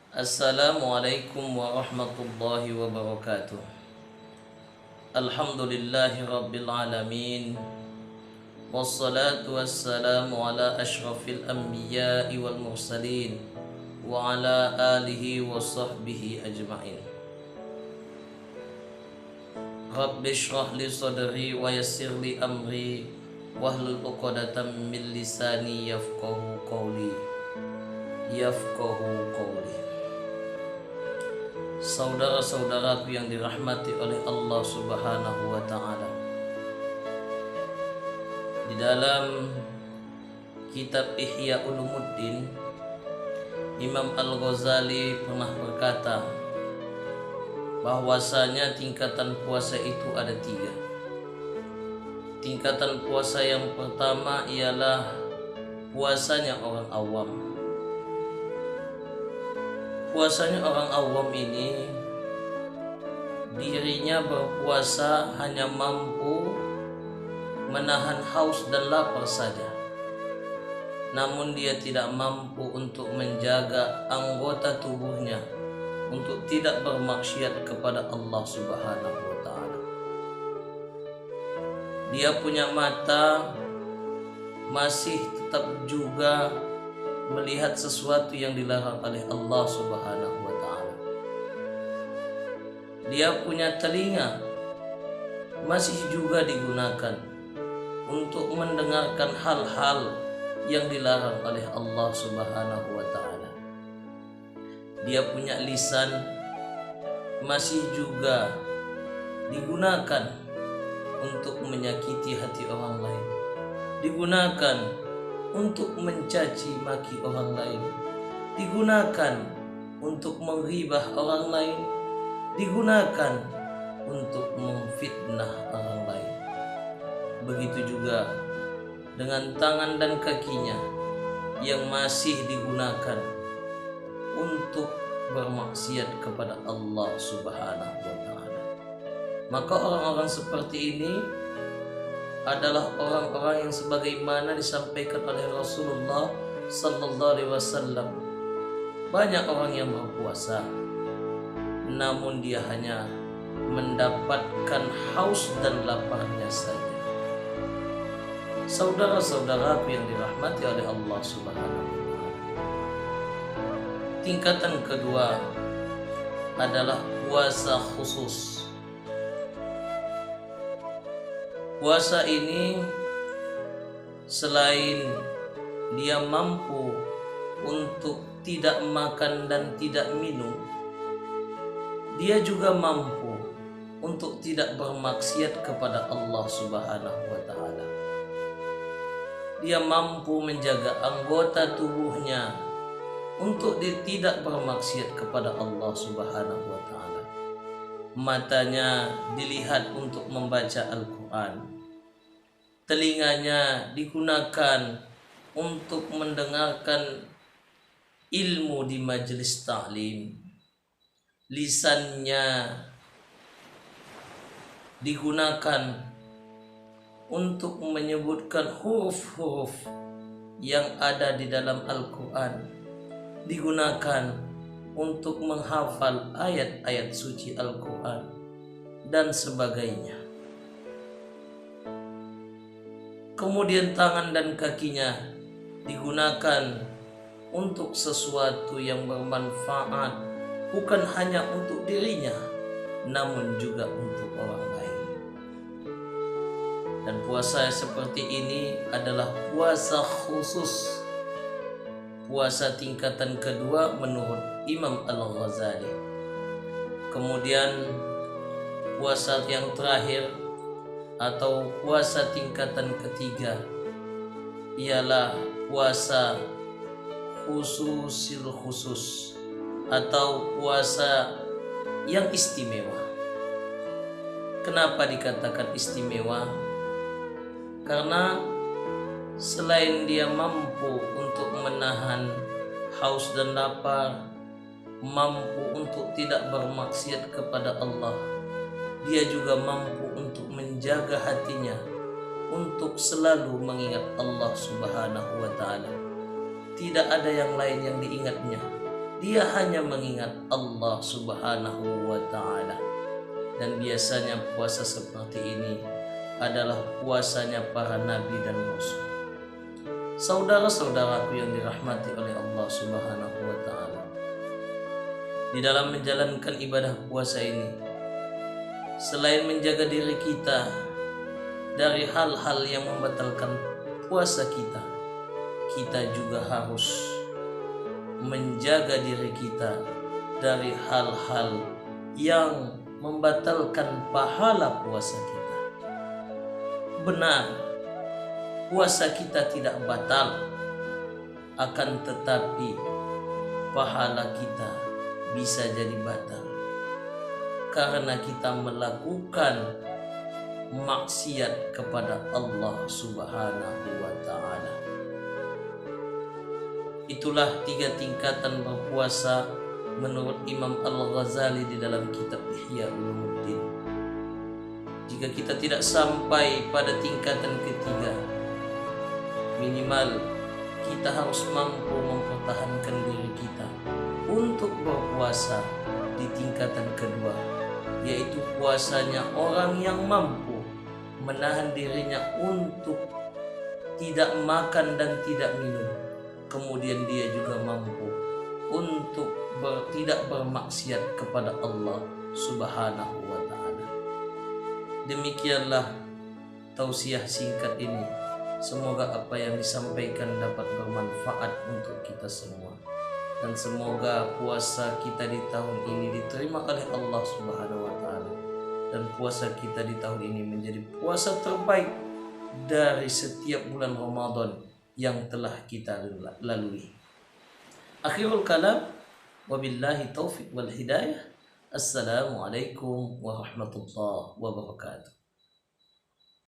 Assalamualaikum warahmatullahi wabarakatuh. Alhamdulillahi rabbil alamin. Wassalatu wassalamu ala ashrafil anbiya'i wal mursalin wa ala alihi wa sahbihi ajma'in. Rabbi shrah li sadri wa yassir li amri wahlul 'uqdatam min lisani yafqahu qawli. Saudara-saudaraku yang dirahmati oleh Allah Subhanahu wa taala. Di dalam kitab Ihya Ulumuddin, Imam Al-Ghazali pernah berkata bahwasanya tingkatan puasa itu ada 3. Tingkatan puasa yang pertama ialah puasanya orang awam. Puasanya orang awam ini, dirinya berpuasa hanya mampu menahan haus dan lapar saja, namun dia tidak mampu untuk menjaga anggota tubuhnya untuk tidak bermaksiat kepada Allah Subhanahu wa taala. Dia punya mata masih tetap juga melihat sesuatu yang dilarang oleh Allah Subhanahu wa taala. Dia punya telinga masih juga digunakan untuk mendengarkan hal-hal yang dilarang oleh Allah Subhanahu wa taala. Dia punya lisan masih juga digunakan untuk menyakiti hati orang lain, digunakan untuk mencaci maki orang lain, digunakan untuk menghibah orang lain, digunakan untuk memfitnah orang lain. Begitu juga dengan tangan dan kakinya yang masih digunakan untuk bermaksiat kepada Allah Subhanahu wa taala. Maka orang-orang seperti ini adalah orang-orang yang sebagaimana disampaikan oleh Rasulullah sallallahu alaihi wasallam. Banyak orang yang berpuasa, namun dia hanya mendapatkan haus dan laparnya saja. Saudara-saudaraku yang dirahmati oleh Allah Subhanahu wa taala. Tingkatan kedua adalah puasa khusus. Puasa ini selain dia mampu untuk tidak makan dan tidak minum, dia juga mampu untuk tidak bermaksiat kepada Allah Subhanahu wa taala. Dia mampu menjaga anggota tubuhnya untuk dia tidak bermaksiat kepada Allah Subhanahu wa taala. Matanya dilihat untuk membaca Al-Quran, telinganya digunakan untuk mendengarkan ilmu di majelis ta'lim, lisannya digunakan untuk menyebutkan huruf-huruf yang ada di dalam Al-Quran, digunakan untuk menghafal ayat-ayat suci Al-Quran dan sebagainya. Kemudian tangan dan kakinya digunakan untuk sesuatu yang bermanfaat, bukan hanya untuk dirinya, namun juga untuk orang lain. Dan puasa seperti ini adalah puasa khusus, puasa tingkatan kedua menurut Imam Al-Ghazali. Kemudian puasa yang terakhir atau puasa tingkatan ketiga ialah puasa khususil khusus atau puasa yang istimewa. Kenapa dikatakan istimewa? Karena selain dia mampu untuk menahan haus dan lapar, mampu untuk tidak bermaksiat kepada Allah, dia juga mampu untuk menjaga hatinya untuk selalu mengingat Allah Subhanahu wa taala. Tidak ada yang lain yang diingatnya dia hanya mengingat Allah Subhanahu wa Ta'ala. Dan biasanya puasa seperti ini adalah puasanya para nabi dan rasul. Saudara-saudaraku yang dirahmati oleh Allah Subhanahu wa Ta'ala, di dalam menjalankan ibadah puasa ini, selain menjaga diri kita dari hal-hal yang membatalkan puasa kita, kita juga harus menjaga diri kita dari hal-hal yang membatalkan pahala puasa kita. Benar, puasa kita tidak batal, akan tetapi pahala kita bisa jadi batal karena kita melakukan maksiat kepada Allah Subhanahu wa Ta'ala. Itulah 3 tingkatan berpuasa menurut Imam Al-Ghazali di dalam kitab Ihya Ulumuddin. Jika kita tidak sampai pada tingkatan ketiga, minimal kita harus mampu mempertahankan diri kita untuk berpuasa di tingkatan kedua, yaitu puasanya orang yang mampu menahan dirinya untuk tidak makan dan tidak minum. Kemudian dia juga mampu untuk tidak bermaksiat kepada Allah Subhanahu wa Ta'ala. Demikianlah tausiah singkat ini. Semoga apa yang disampaikan dapat bermanfaat untuk kita semua. Dan semoga puasa kita di tahun ini diterima oleh Allah Subhanahu wa Ta'ala. Dan puasa kita di tahun ini menjadi puasa terbaik dari setiap bulan Ramadan yang telah kita lalui. Akhirul kalam, wabillahi taufiq wal hidayah. Assalamualaikum warahmatullahi wabarakatuh.